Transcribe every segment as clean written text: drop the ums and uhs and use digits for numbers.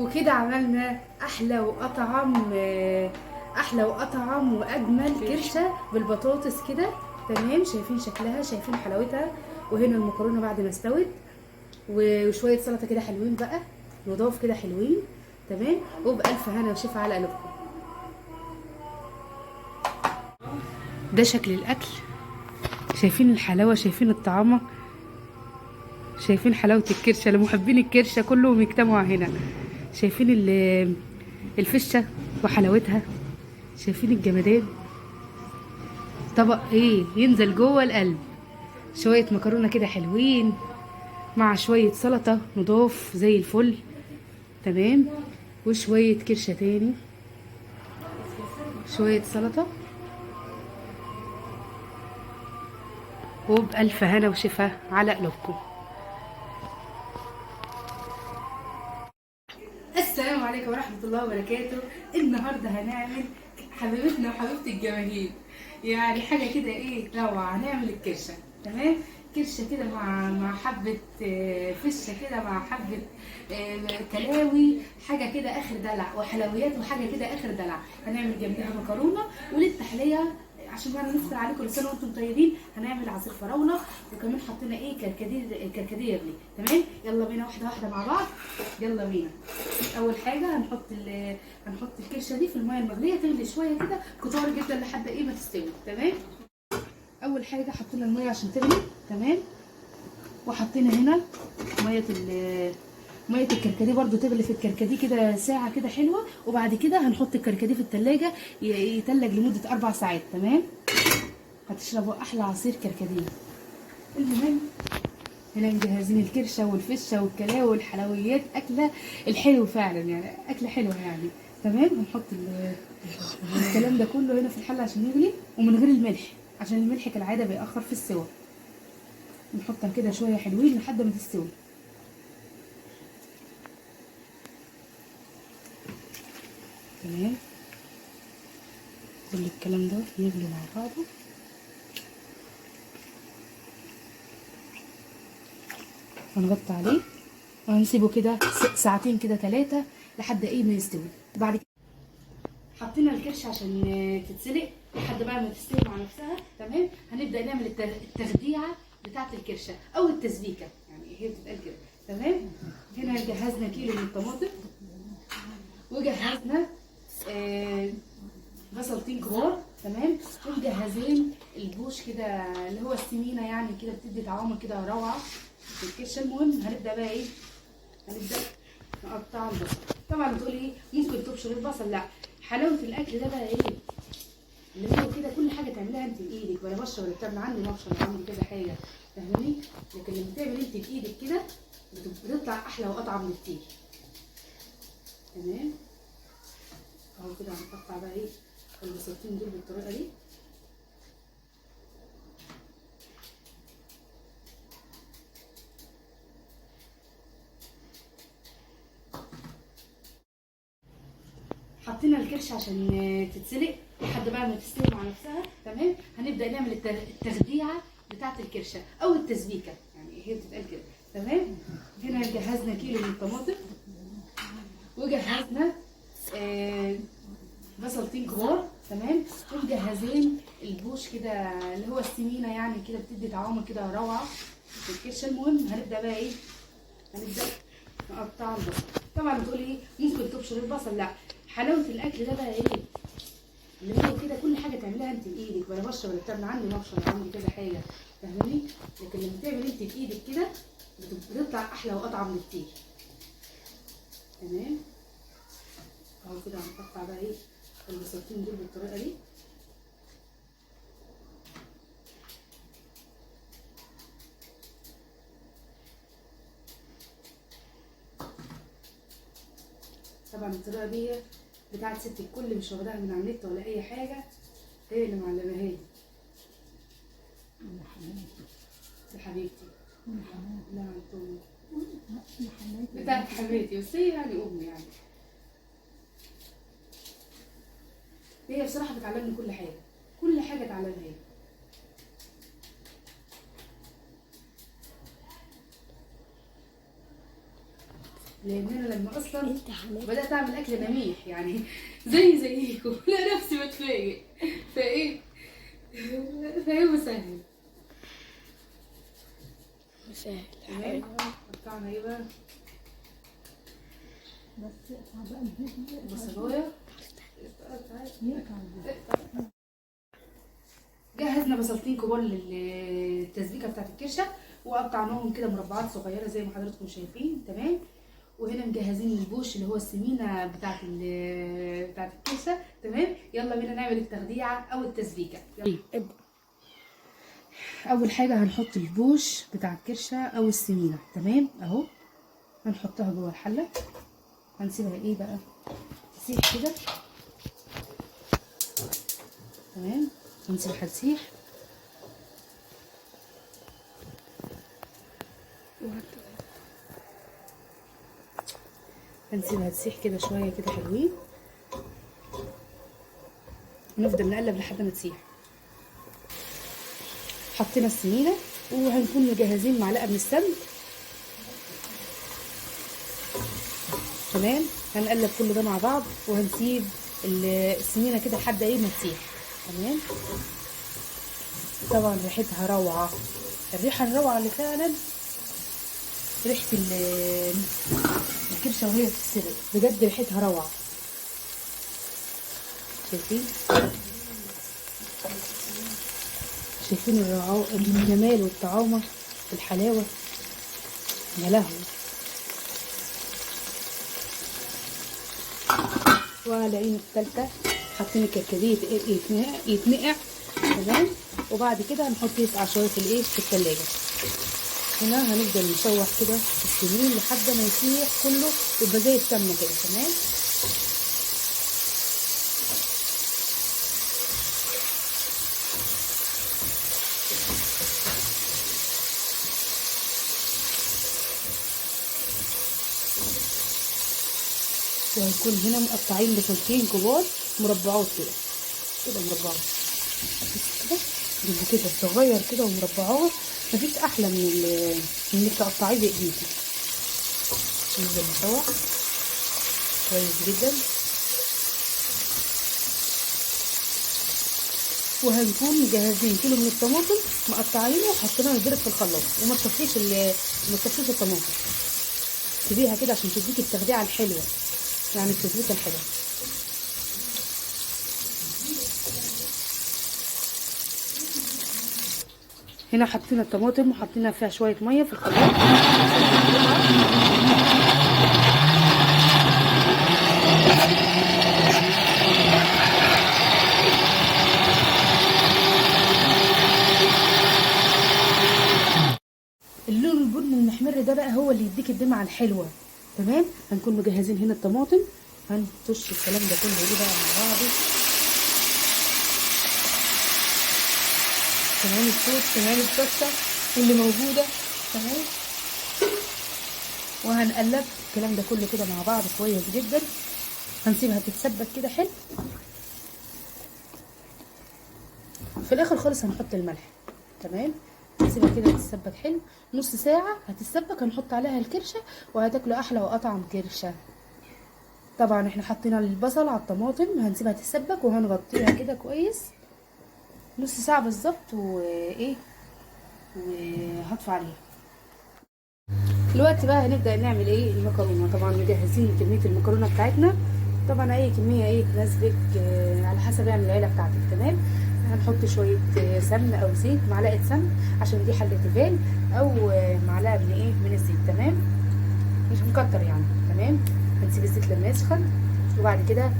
وكده عملنا احلى واطعم واجمل كرشه بالبطاطس كده. تمام، شايفين شكلها، شايفين حلاوتها. وهنا المكرونه بعد ما استوت، وشويه سلطه كده حلوين بقى، نضاف كده حلوين. تمام، وبألف هنا وشفا على قلوبكم. ده شكل الاكل، شايفين الحلاوه، شايفين الطعامه، شايفين حلاوه الكرشه. لمحبين الكرشه كلهم يجتمعوا هنا. شايفين الفشه وحلاوتها، شايفين الجمدان. طبق ايه ينزل جوه القلب. شويه مكرونه كده حلوين مع شويه سلطه نضاف زي الفل. تمام، وشويه كرشه تاني، شويه سلطه، وبألف هنا وشفا على قلوبكم. السلام عليكم ورحمة الله وبركاته. النهاردة هنعمل حبيبتنا وحبيبة الجماهير، يعني حاجة كده ايه روعة. هنعمل الكرشة. تمام، كرشة كده مع حبة فشة كده، مع حبة كلاوي، حاجة كده آخر دلع، وحلويات وحاجة كده آخر دلع. هنعمل جنبها مكرونة، وللتحلية عشان بقى نفطر عليكم كل سنه وانتم طيبين هنعمل عصير فراوله، وكمان حطينا ايه كركديه يغلي. تمام، يلا بينا واحده واحده مع بعض. يلا بينا. اول حاجه هنحط الكرشه دي في الميه المغليه تغلي شويه كده كتار جدا لحد ايه ما تستوي. تمام، اول حاجه حطينا الميه عشان تغلي. تمام، وحطينا هنا ميه ميه الكركديه برضو تغلي في الكركديه كده ساعه كده حلوه. وبعد كده هنحط الكركديه في التلاجة يتلج لمده 4 ساعات. تمام، هتشربوا احلى عصير كركديه. المهم هنا مجهزين الكرشه والفشه والكلاوي والحلويات، اكله الحلو فعلا، يعني اكله حلوه يعني. تمام، هنحط الكلام ده كله هنا في الحله عشان يغلي، ومن غير الملح عشان الملح كالعاده بيأخر في السوى. نحطها كده شويه حلوين لحد ما تستوي. تمام، كل الكلام ده يغلي مع بعضه. هنغطي عليه وهنسيبه كده ساعتين كده 3 لحد ايه ما يستوي. بعد كده حطينا الكرش عشان تتسلق لحد بقى ما تستوي مع نفسها. تمام، هنبدا نعمل التخديعه بتاعه الكرشه او التسبيكه، يعني هي بتتقال كده. تمام، هنا جهزنا كيلو من الطماطم، وجهزنا بصلتين كبار. تمام، ومجهزين البوش كده اللي هو السمينه، يعني كده بتدي طعامه كده روعه في الكرشه. المهم هنبدا بقى ايه، هنبدا نقطع البصل. طبعا بتقولي ايه ممكن تبشر البصل، لا، حلاوه الاكل ده بقى ايه اللي هو كده كل حاجه تعملها انت بايدك، ولا بشر ولا بتعمل. عندي مبشر وعندي كذا حاجه، فاهماني؟ لكن لما تعمل انت بايدك كده بتطلع احلى واطعم بكتير. تمام، اهو كده هنقطع بقى ايه البصلتين دول بالطريقه دي. حطينا الكرش عشان تتسلق لحد بقى ما تستوي مع نفسها. تمام، هنبدا نعمل التخديعه بتاعه الكرشه او التسبيكه، يعني هي بتتقال كده. تمام، هنا جهزنا كيلو من الطماطم، وجهزنا بصلتين كبار. تمام، ومجهزين البوش كده اللي هو السمينه، يعني كده بتدي طعامه كده روعه في الكرشه. المهم هنبدا بقى ايه، هنبدا نقطع البصل. طبعا بتقولي ايه ممكن تبشر البصل، لا، حلاوه الاكل ده بقى ايه اللي هو كده كل حاجه تعملها انت بايدك، ولا بشر ولا بتعمل. عندي مبشر وعندي كذا حاجه، فاهماني؟ لكن لما تعمل انت بايدك كده بتطلع احلى واطعم بكتير. تمام، اهو كده هنقطع بقى ايه البصلتين دول بالطريقه دي. طبعا الطريقه دي بتاعت ست الكل، مش واخداها من على النت ولا اي حاجه، هي اللي معلماها لي. يا حبيبتي، لا انتم بتاعت حبيبتي، بس هي يعني امي يعني. هي بصراحه بتعلمني كل حاجه، كل حاجه اتعلمها هي. لان انا لما اصلا بدات اعمل اكل نميح يعني زيكم لا نفسي بتفاجئ فايه فهو سهل. سهل. تمام. قطعنا ايه بقى؟ بصلايه. جهزنا بصلتين كبار للتسبيكه بتاعت الكرشه وقطعناهم كده مربعات صغيره زي ما حضراتكم شايفين. تمام. وهنا مجهزين البوش اللي هو السمينه بتاعت الكرشه. تمام. يلا بينا نعمل التخديعه او التسبيكه. اول حاجه هنحط البوش بتاع الكرشه او السمينه. تمام اهو هنحطها جوه الحله. هنسيبها ايه بقى تسيح كده. تمام. هنسيبها تسيح هنسيبها تسيح كده شويه كده حلوين. ونفضل نقلب لحد ما تسيح. حطينا السمينه وهنكون مجهزين معلقه من السمن. تمام. هنقلب كل ده مع بعض وهنسيب السمينه كده لحد ايه ما تسيح. تمام. طبعا ريحتها روعه. الريحه الروعه اللي فعلا ريحه الكرشه وهي بتتسلق بجد ريحتها روعه. شايفين الجمال والطعامه والحلاوه يا لهوي. وعلى العين الثالثه حاطين الكركديه يتنقع. تمام. وبعد كده هنحط يسقع شويه في الثلاجه. هنا هنفضل نشوح كده السمين لحد ما يسيح كله يبقى زي السمنه كده. تمام. وهنكون هنا مقطعين بصلتين كبار مربعات كده مربعات كده صغير كده ومربعات. مفيش احلى من انك تقطعيه بايديكي. نفضل نشوح كويس جدا. وهنكون مجهزين كيلو من الطماطم مقطعينه وحطيناه يتضرب في الخلاط. وما تطفيش الطماطم. سيبيها كده عشان تديكي التخديعه الحلوه يعني التسبيكه الحلوه. هنا حطينا الطماطم وحطينا فيها شويه ميه في الخلاط. اللون البني المحمر ده بقى هو اللي يديك الدمعه الحلوه. تمام. هنكون مجهزين هنا الطماطم. هنطش الكلام ده كله ايه بقى مع بعضه. كمان الصوص كمان الصلصه اللي موجوده. تمام. وهنقلب الكلام ده كله كده مع بعض كويس جدا. هنسيبها تتسبك كده حلو. في الاخر خالص هنحط الملح. تمام. هنسيبها كده تتسبك حلو نص ساعه هتتسبك. هنحط عليها الكرشه وهتاكلوا احلى واطعم كرشه. طبعا احنا حطينا البصل على الطماطم. هنسيبها تتسبك وهنغطيها كده كويس نص ساعه بالظبط وايه وهطفي عليها. دلوقتي بقى هنبدا نعمل ايه المكرونه. طبعا مجهزين كميه المكرونه بتاعتنا. طبعا اي كميه ايه تناسبك على حسب يعني العيله بتاعتك. تمام. هنحط شويه سمن او زيت. معلقه سمن عشان دي حله تيفال او معلقه من الزيت. تمام. مش مكتر يعني. تمام. هنسيب الزيت لما يسخن وبعد كده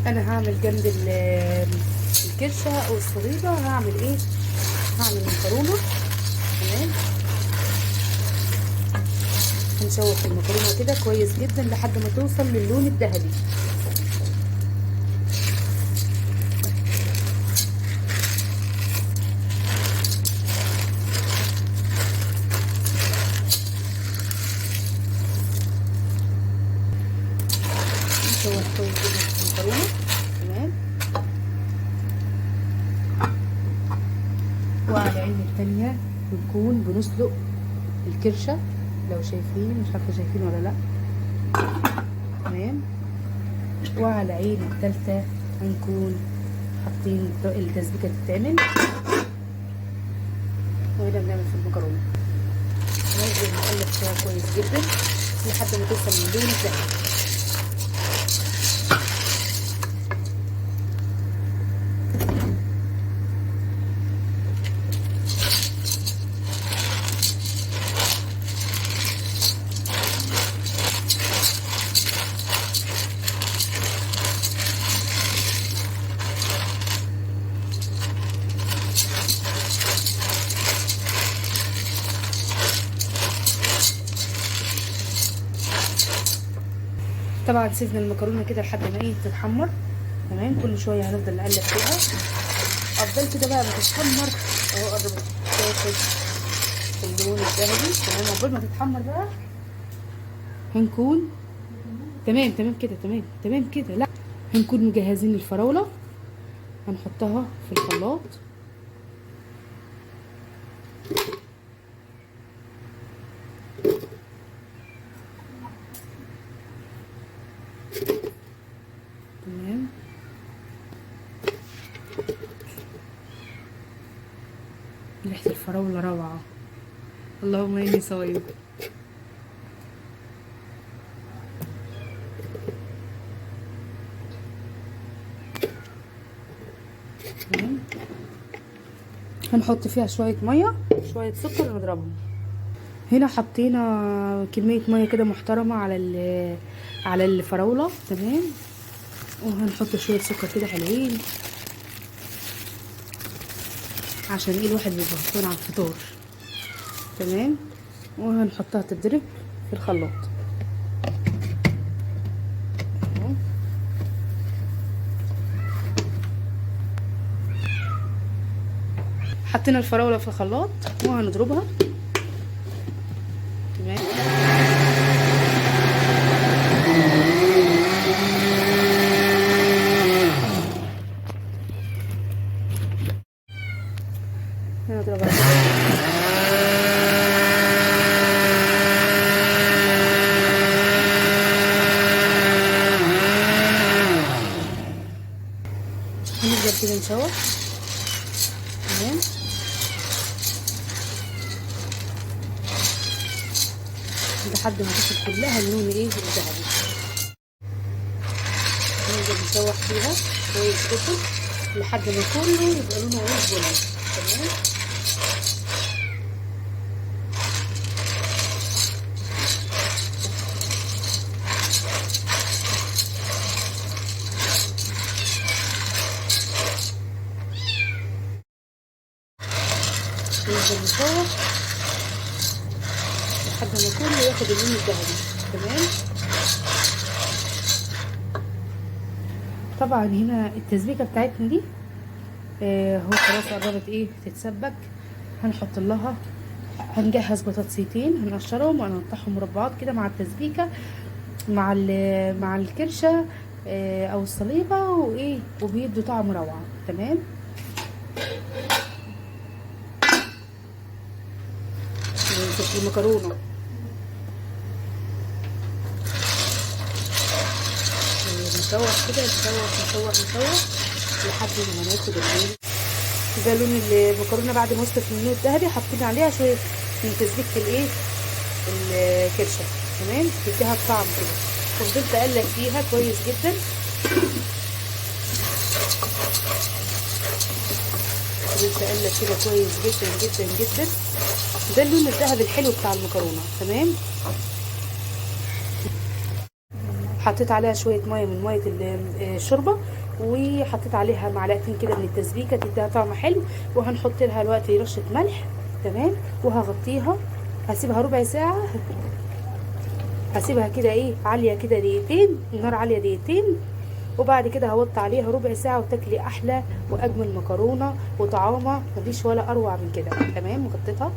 انا هعمل جنب الكرشه او الصليبه هعمل مكرونه. تمام. هنشوح المكرونه كده كويس جدا لحد ما توصل للون الذهبي. نشوح كويس جدا المكرونه. تمام. وعلى العين التانية بنكون بنسلق الكرشة، لو شايفين، مش عارفة شايفين ولا لا. تمام. وعلى العين التالتة هنكون حاطين التسبيكة تتعمل، وهنا بنعمل في المكرونة. ننزل نقلب فيها كويس جدا لحد ما توصل من لون الذهبي. طبعا سيبنا المكرونه كده لحد ما ايه تتحمر. تمام. كل شويه هنفضل نقلب فيها افضل كده بقى ما تتحمر اهو، قربت تاخد اللون الذهبي. تمام. قبل ما تتحمر بقى هنكون تمام كده، تمام كده. لا، هنكون مجهزين الفراوله، هنحطها في الخلاط. تمام. ريحة الفراولة روعة، اللهم اني صايم. تمام. هنحط فيها شوية مية، شوية سكر، ونضربهم. هنا حطينا كمية مية كده محترمة على الفراولة. تمام. وهنحط شوية سكر كده حلوين، عشان ايه الواحد بيبقى فطور على الفطار. تمام. وهنحطها تتضرب في الخلاط. حطينا الفراولة في الخلاط وهنضربها. تمام. هنضربها هنفضل كده نشوح. تمام. لحد ما تاخد كلها اللون ايه الذهبي. نفضل نشوح فيها كويس جدا لحد ما كله يبقى لونه عروض بني. تمام. نفضل نشوح لحد ما كله ياخد اللون الذهبي. تمام. طبعا هنا التسبيكه بتاعتنا دي هو خلاص قربت ايه تتسبك. هنحط لها، هنجهز بطاطسيتين هنقشرهم وهنقطعهم مربعات كده مع التسبيكه، مع الكرشه او الصليبه، وايه وبيدوا طعم روعه. تمام. المكرونه نشوح كده، نشوح لحد ما ناخد اللون ده، لون المكرونه بعد ما وصلت من اللون الذهبي. حطينا عليها شويه من تسبيكه الايه الكرشه. تمام. تديها الطعم كده، وفضلت اقلب فيها كويس جدا. فضلت اقلب كده كويس جدا جدا جدا. ده اللون الذهبي الحلو بتاع المكرونه. تمام. حطيت عليها شويه ميه من ميه الشوربه، وحطيت عليها معلقتين كده من التسبيكه تديها طعم حلو. وهنحط لها دلوقتي رشه ملح. تمام. وهغطيها، هسيبها ربع ساعه، هسيبها كده ايه عاليه كده دقيقتين، النار عاليه دقيقتين. وبعد كده هوطي عليها ربع ساعه وتاكلي احلى واجمل مكرونه وطعامه مفيش ولا اروع من كده. تمام. غطيتها.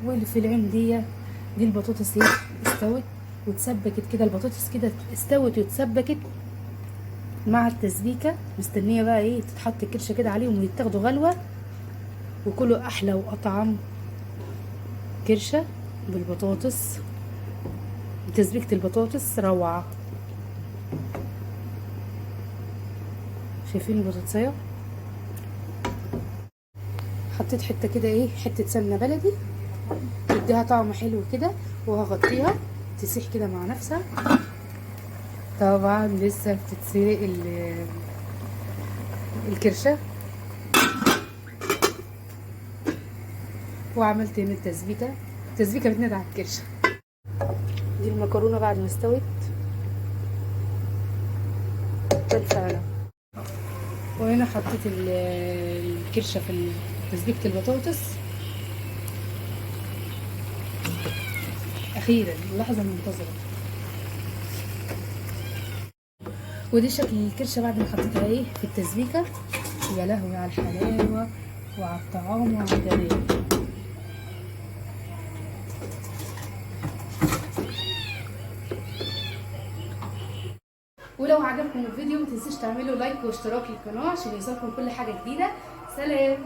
واللي في العين دي البطاطس ايه استوت واتسبكت كده. البطاطس كده استوت واتسبكت مع التسبيكه، مستنيه بقى ايه تتحط الكرشه كده عليهم ويتاخدوا غلوه. وكله احلى واطعم كرشه بالبطاطس. تسبيكه البطاطس روعه. شايفين البطاطسيه؟ حطيت حته كده ايه، حته سمنه بلدي تديها طعم حلو كده، وهغطيها تسيح كده مع نفسها. طبعا لسه بتتسلق الكرشه. وعملت هنا التسبيكه بتنادى على الكرشه. دي المكرونه بعد ما استوت بالفعل. وهنا حطيت الكرشه في تسبيكه البطاطس. اخيرا اللحظه المنتظره. ودي شكل الكرشه بعد ما حطيتها ايه في التسبيكه. يا لهوي على الحلاوه وعلى الطعام وعلى الجمال. ولو عجبكم الفيديو متنسوش تعملوا لايك واشتراك للقناه عشان يوصلكم كل حاجه جديده. سلام.